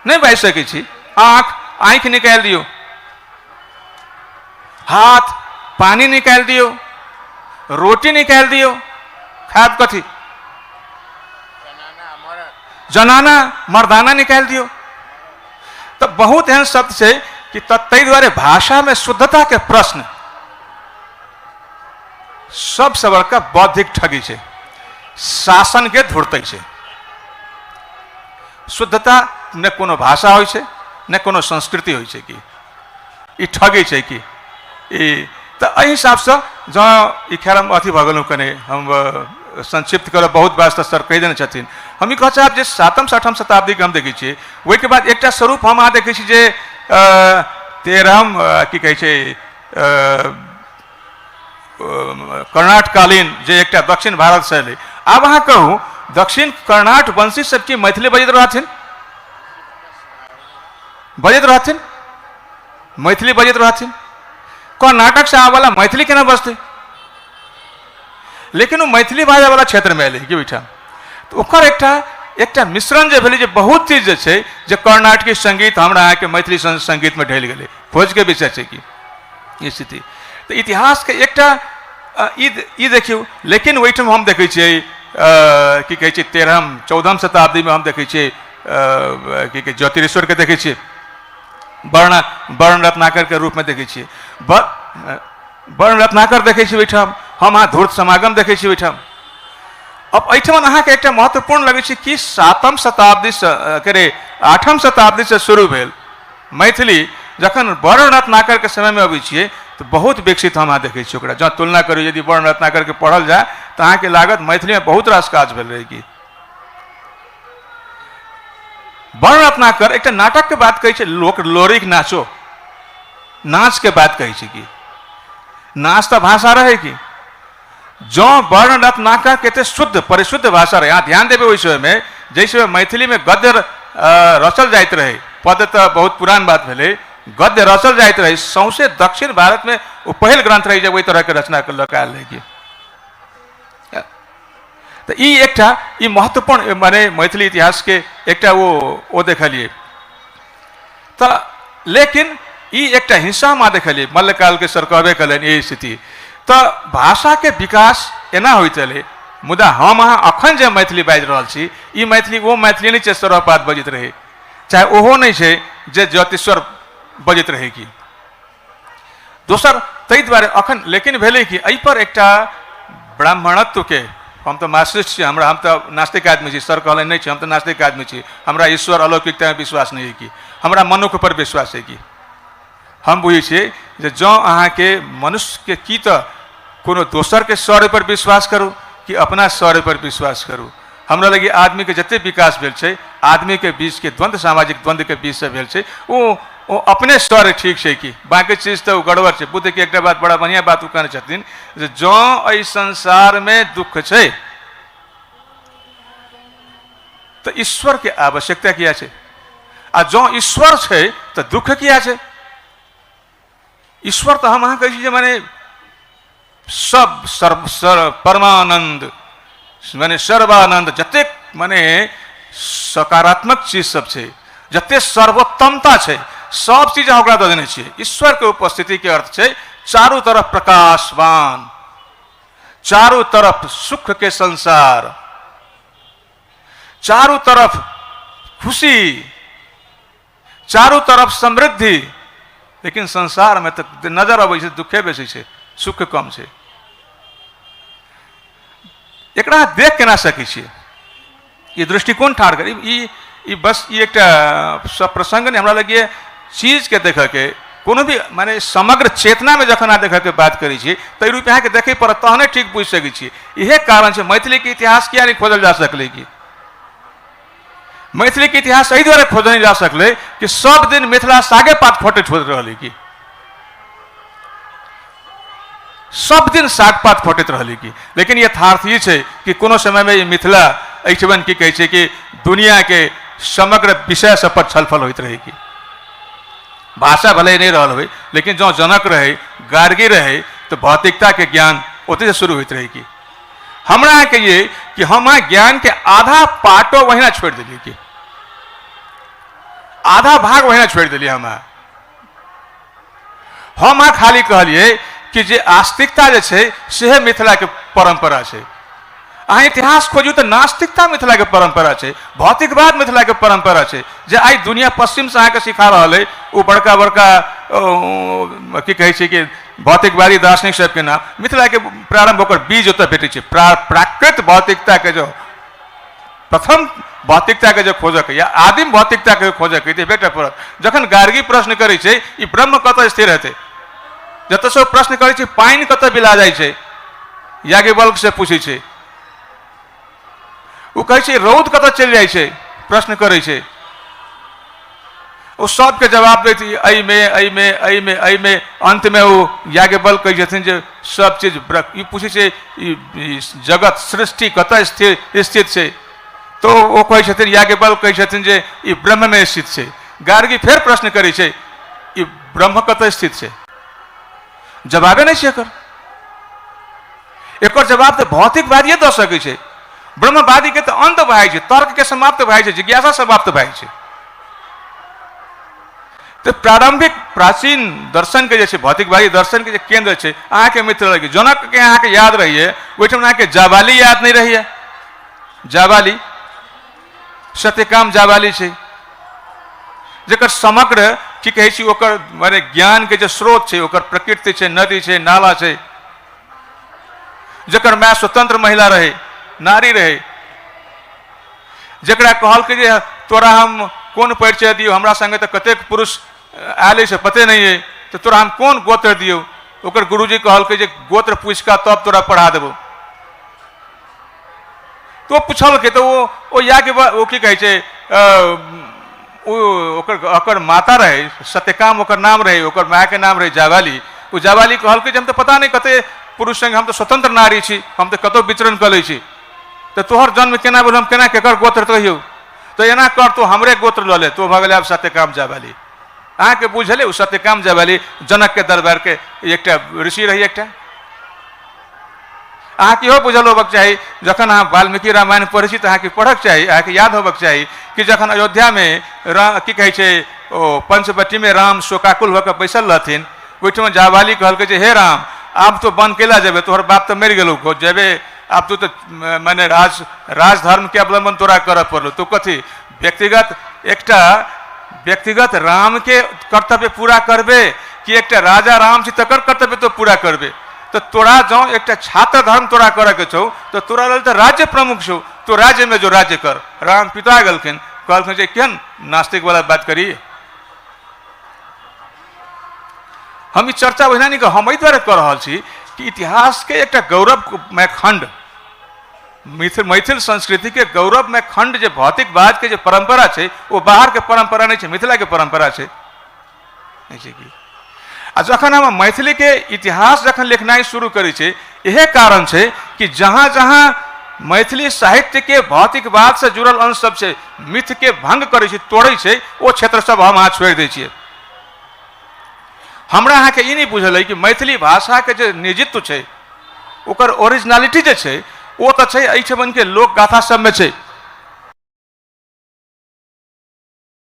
नहीं बाजि सकै छी। आँख निकालि दियौ, हाथ पानी निकालि दियौ, रोटी निकालि दियौ, खायब कथी? जनाना मर्दाना निकालि दियौ। तो बहुत एहन शब्द है कि ताहि दुआरे भाषा में शुद्धता के प्रश्न सबसे बड़का बौद्धिक ठगी है, शासन के धुरतै है। शुद्धता न कोनो भाषा होइ छै न कोनो संस्कृति होइ छै कि ई ठगी छै कि तो एहि हिसाब से जँ ई खैर हम अथी भऽ गेलहुँ कने हम संक्षिप्त कर बहुत बात सर कहि देने छथिन। हम ई कह चाहब जे 7म से 8म शताब्दी के हम देखै छियै, ओहिके बाद एकटा स्वरूप हम अहाँ देखै छी जे 13म की कहै छै कर्णाटकालीन जे एकटा दक्षिण भारत से एलै। आब अहाँ कहू दक्षिण कर्णाट वंशी सब की मैथिली बजैत रहथिन? बजैत रहथिन, मैथिली बजैत रहथिन। कर्नाटक से आबे वाला मैथिली केना बजतै? लेकिन वो मैथिली बाजै वाला क्षेत्र में एलै कि ओहिठाम तो ओकर एकटा मिश्रण जे भेलै, जे बहुत चीज जे छै जे कर्नाटकी संगीत हमरा अहाँके मैथिली संगीत में ढलि गेलै, खोज के विषय छै कि स्थिति। तो इतिहास के एकटा ई देखियौ। लेकिन ओहिठाम हम देखै छियै की कहै छै 13म 14म शताब्दी में हम देखै छियै की कहै ज्योतिरेश्वर के देखै छियै, वर्ण रत्नाकर के रूप में देखै छियै, वर्ण रत्नाकर देखै छियै ओहिठाम, हम अहाँ धूर्त समागम देखै छियै ओहिठाम। अब एहिठाम अहाँके एकटा महत्वपूर्ण लगै छै कि 7म शताब्दी से के 8म शताब्दी से शुरू भेल मैथिली, जखन वर्ण रत्नाकर के समय में अबै छियै तो बहुत विकसित हम अहाँ देखै छियै ओकरा। जँ तुलना करियौ यदि वर्ण रत्नाकर के पढ़ल जाए तो अहाँके लागत मैथिली में बहुत रास काज भेल रहै कि। वर्ण रत्नाकर एकटा नाटक के बात कहै छै, लोक लोरिक नाचो, नाच के बात कहै छै कि नाच तो भाषा रहे कि। जो वर्ण रत्नाकर के एते शुद्ध परिशुद्ध भाषा रहे, यहाँ ध्यान देवे ओहि समय में जैसे मैथिली में गद्य रचल जाइत रहे, पद तो बहुत पुरान बात भेलै, गद्य रचल जाइत रहे। सौंसे दक्षिण भारत में वो पहिल ग्रंथ रही जब वही तरह के रचना कर लऽ आयल रहे। तो ई एकटा ई महत्वपूर्ण माने मैथिली इतिहास के एकटा वो देखलिए। तो लेकिन ई एकटा हिस्सा में देखलिए मल्लकाल के सर कहबे कलन ये स्थिति। तो भाषा के विकास एना होइत रहे, मुदा हम अहाँ अखन जे मैथिली बाजि रहल छी ई मैथिली वो मैथिली नहीं छै सर्वपात बजैत रहे, चाहे ओहो नहीं छै जे ज्योतिश्वर बजैत रहे कि। दोसर ताहि दुआरे अखन लेकिन भेलै कि एहि पर एकटा ब्राह्मणत्व के, हम तो मार्क्सिस्ट छी, हम तो नास्तिक आदमी छी, सर कहले नहीं छी हम तो नास्तिक आदमी छी, हमरा ईश्वर अलौकिकता में विश्वास नहीं है कि, हमरा मनुष्य पर विश्वास है कि। हम बुझै छियै जे जँ अहाँके मनुष्य के की तो कोनो दोसर के शौर्य पर विश्वास करू कि अपना शौर्य पर विश्वास करू। हमरा लगी आदमी के जते विकास भेल छै, आदमी के बीच के द्वंद्व, सामाजिक द्वंद्व के बीच से भेल छै, वो अपने शौर्य ठीक छै कि बाकी चीज तो गड़बड़ छै। बुद्ध के एकटा बात बड़ा बढ़िया बात कहने छथिन जे जँ एहि संसार में दुख छै तो ईश्वर के आवश्यकता किया छै, आ जँ ईश्वर छै तो दुख किया छै? ईश्वर तो हम अहाँ कहै छी जे माने सब परमानंद माने सर्वानंद, जतेक माने सकारात्मक चीज सब छै, जते सर्वोत्तमता छै सब चीज अहाँ ओकरा दऽ देने छियै। ईश्वर के उपस्थिति के अर्थ छै चारू तरफ प्रकाशवान, चारू तरफ सुख के संसार, चारू तरफ खुशी, चारू तरफ समृद्धि। लेकिन संसार में तो नजर अबै छै दुखे बेसी छै, सुख कम छै। एकरा देख केना सकै छियै? ये दृष्टिकोण ठाढ़ करी ई बस ई एकटा सब प्रसंग ने हमरा लगिए चीज के देख के कोनो भी माने समग्र चेतना में जखन अहाँ देख के बात करै छी तो रूप अहाँ के देखे पड़त, तहने ठीक बुझि सकै छी। इहे कारण छै मैथिली के इतिहास किया नहीं खोजल जा सकलै कि? मैथिली के इतिहास एहि दुआरे खोजल नहीं जा सकलै कि सब दिन मिथिला सागे पात खोटैत होइत रहलै कि, सब दिन साग पात खोटैत रहलै कि। लेकिन यथार्थ ई छै कि कोनो समय में मिथिला एहिठमन की कहै छै कि दुनिया के समग्र विषय सब पर छलफल होइत रहे कि। भाषा भले नहीं रहल हो, लेकिन जो जनक रहे, गार्गी रहे तो भौतिकता के ज्ञान ओते से शुरू होइत रहे कि। हमरा कहिए कि हम ज्ञान के आधा पाटो वहीना छोड़ दिलिए कि आधा भाग वही छोड़ दिलिए हम खाली कहलिए कि जे आस्तिकता जे छै से मिथिला के परंपरा छै। अहाँ इतिहास खोजू तो नास्तिकता मिथिला के परंपरा छै, भौतिकवाद मिथिला के परंपरा छै, जे आई दुनिया पश्चिम से अहाँके सिखा रहा है वो बड़का बड़का की कहे छै कि भौतिकवादी दार्शनिक सबके नाम मिथिला के प्रारंभ होकर बीज ओतऽ भेटै छै। प्राकृत भौतिकता के जो प्रथम भौतिकता के जो खोजक या आदिम भौतिकता के खोजक भेटे पड़त। जखन गार्गी प्रश्न करे छै ई ब्रह्म कतऽ स्थिर हेतै, जतऽ से प्रश्न करे छै पानि कतऽ बिला जाइ छै, याज्ञवल्क्य से पूछे छै, वो कहे छै रौद कतऽ चलि जाइ छै, प्रश्न करे छै, वो सबके जवाब दै छै अई में अंत में वो याज्ञवल्क्य कहै छथिन जे सब चीज ई पूछे छै जगत सृष्टि कतऽ स्थित छै, तो वो कहै छथिन याज्ञवल्क्य कहै छथिन जे ई ब्रह्म में स्थित छै। गार्गी फेर प्रश्न करै छै ई ब्रह्म कतऽ स्थित छै, जवाबे नहीं छै एकर जवाब तो भौतिकवादी दऽ सकै छै, ब्रह्मवादी के तो अंत भए छै, तर्क के समाप्त भए छै, जिज्ञासा समाप्त भए छै। तो प्रारंभिक प्राचीन दर्शन के जैसे भौतिकवादी दर्शन के जो केंद्र है अहाँ के मित्र लगे जनक के अहाँ के याद रहिए ओहिठाम अहाँ के जाबाली याद नहीं रहिए। जाबाली सत्यकाम जाबाली छै जकर समग्र की कहे छी ओकर माने ज्ञान के जो स्रोत छै ओकर प्रकृति छै, नदी छै, नाला छै, जकर माय स्वतंत्र महिला रहे, नारी रहे, जकरा कहल के जे तोरा हम कौन परिचय दियो, हमरा संगे तो कतेक पुरुष आयल से पते नहीं है, तो तोरा हम कौन गोत्र दियो, ओकर गुरुजी कहल के जे गोत्र पूछ का तब तोरा पढ़ा देबो। तो पूछल के तो वो या के वो की कहे छै ओकर माता रहे सत्यकाम ओकर नाम रहे, ओकर माय के नाम रहे जाबाली। वो जाबाली कहल के हम तो पता नहीं कते पुरुष संग, हम तो स्वतंत्र नारी छी, हम तो कतौ विचरण कर लै छी, तो तोहर जन्म केना भेल, हम केना केकर गोत्र कहियो, तो एना कर तो हमरे गोत्र लऽ ले, तो भऽ गेलै आब सत्यकाम जाबाली। अहाँ के बुझले ओ सत्यकाम जाबाली जनक के दरबार के एकटा ऋषि रही। एकटा अहाँ के इहो बुझल होबक चाही जखन अहाँ वाल्मीकि रामायण पढ़ै छी तऽ अहाँ के पढ़क चाही, अहाँ के याद होबक चाही कि जखन अयोध्या में की कहे छै ओ पंचवटी में राम शोकाकुल होकर बैसल रहथिन, ओहिठाम जाबाली कहलकै जे हे राम आब तो बन केला जेबे, तोहर बाप तो मरि गेलौ जेबे, अब तू तो मैंने राजधर्म के अवलंबन तोरा कर पड़लो, तो कथी व्यक्तिगत राम के कर्तव्य पूरा करबे कि एकटा राजा राम छी तकर कर्तव्य तो पूरा करबे। तो तोरा जो एक छात्र धर्म तोरा करे के छौ तो तोरा लेल तो राज्य प्रमुख छौ, तो राज्य में जो राज्य कर। राम पिता गलखिन कहलखिन जे केहन नास्तिक वाला बात करी, हम ई चर्चा ओहिना नहीं हम एहि दुआरे कऽ रहल छी कि इतिहास के एक गौरवमय खंड, मैथिल संस्कृति के गौरवमय खंड जे भौतिकवाद के जो परंपरा है वो बाहर के परंपरा नहीं है, मिथिला के परंपरा है। आ जखन हम मैथिली के इतिहास जखन लिखनाइ शुरू करै छै यह कारण है कि जहाँ जहाँ मैथिली साहित्य के भौतिकवाद से जुड़ल अंश सब है मिथ के भंग करे छै, तोड़े छै, वो क्षेत्र सब हम अहाँ छोड़ दै छियै। हमरा अहाँ के ई नहीं बुझल है कि मैथिली भाषा के जो निजित्व है ओकर ओरिजिनलिटी जे छै वो तो छै एहिठमन के लोक गाथा सब में छै।